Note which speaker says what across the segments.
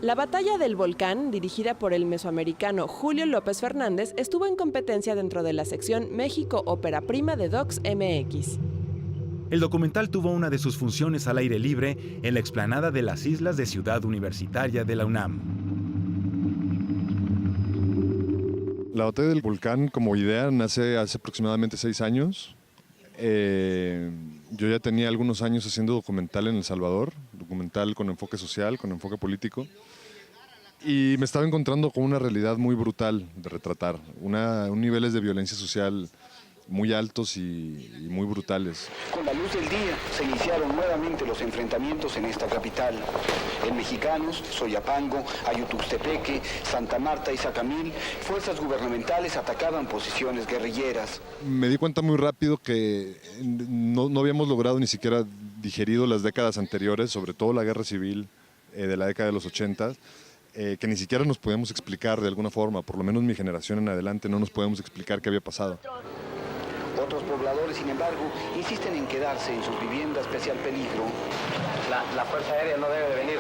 Speaker 1: La batalla del volcán, dirigida por el mesoamericano Julio López Fernández, estuvo en competencia dentro de la sección México Ópera Prima de Docs MX.
Speaker 2: El documental tuvo una de sus funciones al aire libre en la explanada de las Islas de Ciudad Universitaria de la UNAM.
Speaker 3: La batalla del volcán como idea nace hace aproximadamente 6 años. Yo ya tenía algunos años haciendo documental en El Salvador, documental con enfoque social, con enfoque político, y me estaba encontrando con una realidad muy brutal de retratar, unos niveles de violencia social muy altos y muy brutales.
Speaker 4: Con la luz del día se iniciaron nuevamente los enfrentamientos en esta capital. En Mexicanos, Soyapango, Ayutuxtepeque, Santa Marta y Sacamil, fuerzas gubernamentales atacaban posiciones guerrilleras.
Speaker 3: Me di cuenta muy rápido que no habíamos logrado ni siquiera digerido las décadas anteriores, sobre todo la guerra civil de la década de los 80, que ni siquiera nos podíamos explicar de alguna forma, por lo menos mi generación en adelante no nos podemos explicar qué había pasado.
Speaker 4: Otros pobladores, sin embargo, insisten en quedarse en sus viviendas especial peligro.
Speaker 5: La Fuerza Aérea no debe de venir,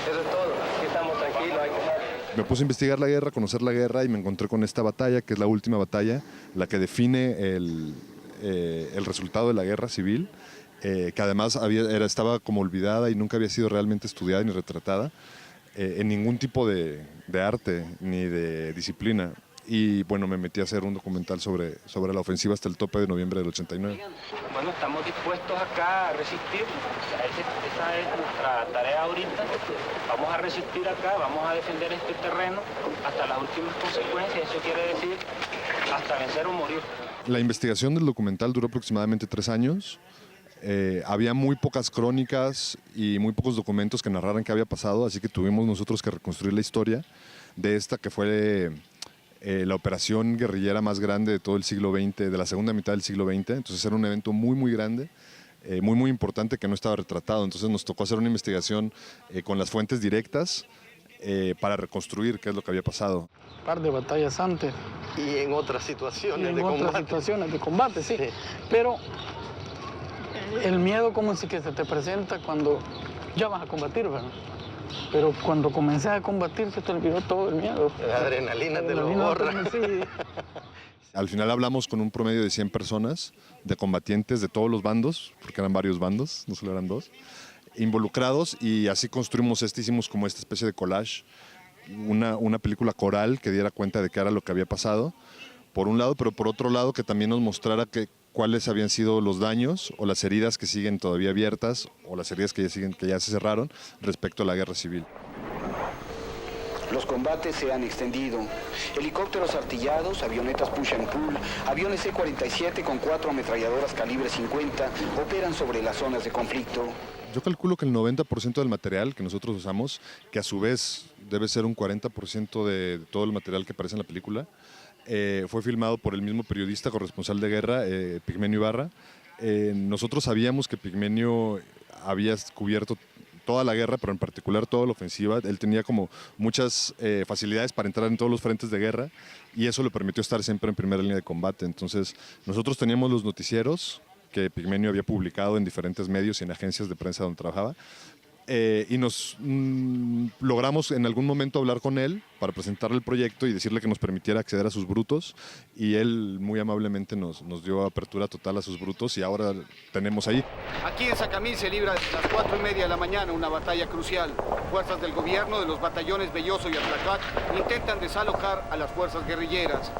Speaker 5: eso es todo, aquí estamos tranquilos, hay que estar.
Speaker 3: Me puse a investigar la guerra, conocer la guerra y me encontré con esta batalla, que es la última batalla, la que define el resultado de la guerra civil, que además estaba como olvidada y nunca había sido realmente estudiada ni retratada en ningún tipo de arte ni de disciplina. Y bueno, me metí a hacer un documental sobre la ofensiva hasta el tope de noviembre del 89.
Speaker 5: Bueno, estamos dispuestos acá a resistir, esa es nuestra tarea ahorita. Vamos a resistir acá, vamos a defender este terreno hasta las últimas consecuencias, eso quiere decir hasta vencer o morir.
Speaker 3: La investigación del documental duró aproximadamente 3 años. Había muy pocas crónicas y muy pocos documentos que narraran qué había pasado, así que tuvimos nosotros que reconstruir la historia de esta que fue la operación guerrillera más grande de todo el siglo XX, de la segunda mitad del siglo XX. Entonces era un evento muy grande, muy importante, que no estaba retratado. Entonces nos tocó hacer una investigación con las fuentes directas para reconstruir qué es lo que había pasado.
Speaker 6: Un par de batallas antes.
Speaker 5: Y en otras situaciones de combate.
Speaker 6: En otras situaciones de combate, sí. Pero el miedo como si que se te presenta cuando ya vas a combatir, ¿verdad? Pero cuando comencé a combatir se te olvidó todo el miedo.
Speaker 5: La adrenalina te lo borra.
Speaker 6: Sí.
Speaker 3: Al final hablamos con un promedio de 100 personas, de combatientes de todos los bandos, porque eran varios bandos, no solo eran 2, involucrados, y así construimos hicimos como esta especie de collage, una película coral que diera cuenta de qué era lo que había pasado, por un lado, pero por otro lado que también nos mostrara cuáles habían sido los daños o las heridas que siguen todavía abiertas o las heridas que ya se cerraron respecto a la guerra civil.
Speaker 4: Los combates se han extendido. Helicópteros artillados, avionetas push and pull, aviones C-47 con 4 ametralladoras calibre 50 operan sobre las zonas de conflicto.
Speaker 3: Yo calculo que el 90% del material que nosotros usamos, que a su vez debe ser un 40% de todo el material que aparece en la película, fue filmado por el mismo periodista corresponsal de guerra, Pigmenio Ibarra. Nosotros sabíamos que Pigmenio había cubierto toda la guerra, pero en particular toda la ofensiva. Él tenía como muchas facilidades para entrar en todos los frentes de guerra y eso le permitió estar siempre en primera línea de combate. Entonces nosotros teníamos los noticieros que Pigmenio había publicado en diferentes medios y en agencias de prensa donde trabajaba. Y logramos en algún momento hablar con él para presentarle el proyecto y decirle que nos permitiera acceder a sus brutos, y él muy amablemente nos dio apertura total a sus brutos y ahora tenemos ahí.
Speaker 4: Aquí en Sacamil se libra desde las 4:30 de la mañana una batalla crucial. Fuerzas del gobierno de los batallones Belloso y Atlacac intentan desalojar a las fuerzas guerrilleras.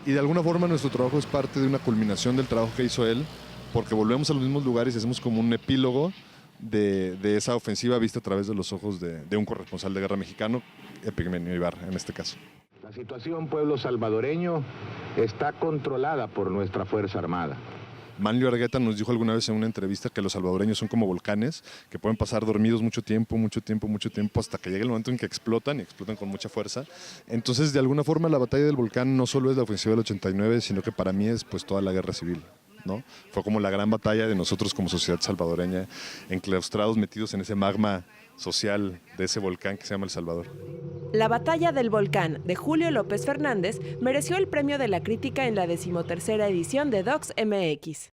Speaker 3: Y de alguna forma nuestro trabajo es parte de una culminación del trabajo que hizo él, porque volvemos a los mismos lugares y hacemos como un epílogo de esa ofensiva vista a través de los ojos de un corresponsal de guerra mexicano, Pigmenio Ibarra en este caso.
Speaker 7: La situación, pueblo salvadoreño, está controlada por nuestra Fuerza Armada.
Speaker 3: Manlio Argueta nos dijo alguna vez en una entrevista que los salvadoreños son como volcanes, que pueden pasar dormidos mucho tiempo, hasta que llegue el momento en que explotan, y explotan con mucha fuerza. Entonces, de alguna forma, la batalla del volcán no solo es la ofensiva del 89, sino que para mí es pues toda la guerra civil, ¿no? Fue como la gran batalla de nosotros como sociedad salvadoreña, enclaustrados, metidos en ese magma social de ese volcán que se llama El Salvador.
Speaker 1: La batalla del volcán, de Julio López Fernández, mereció el premio de la crítica en la 13ª edición de Docs MX.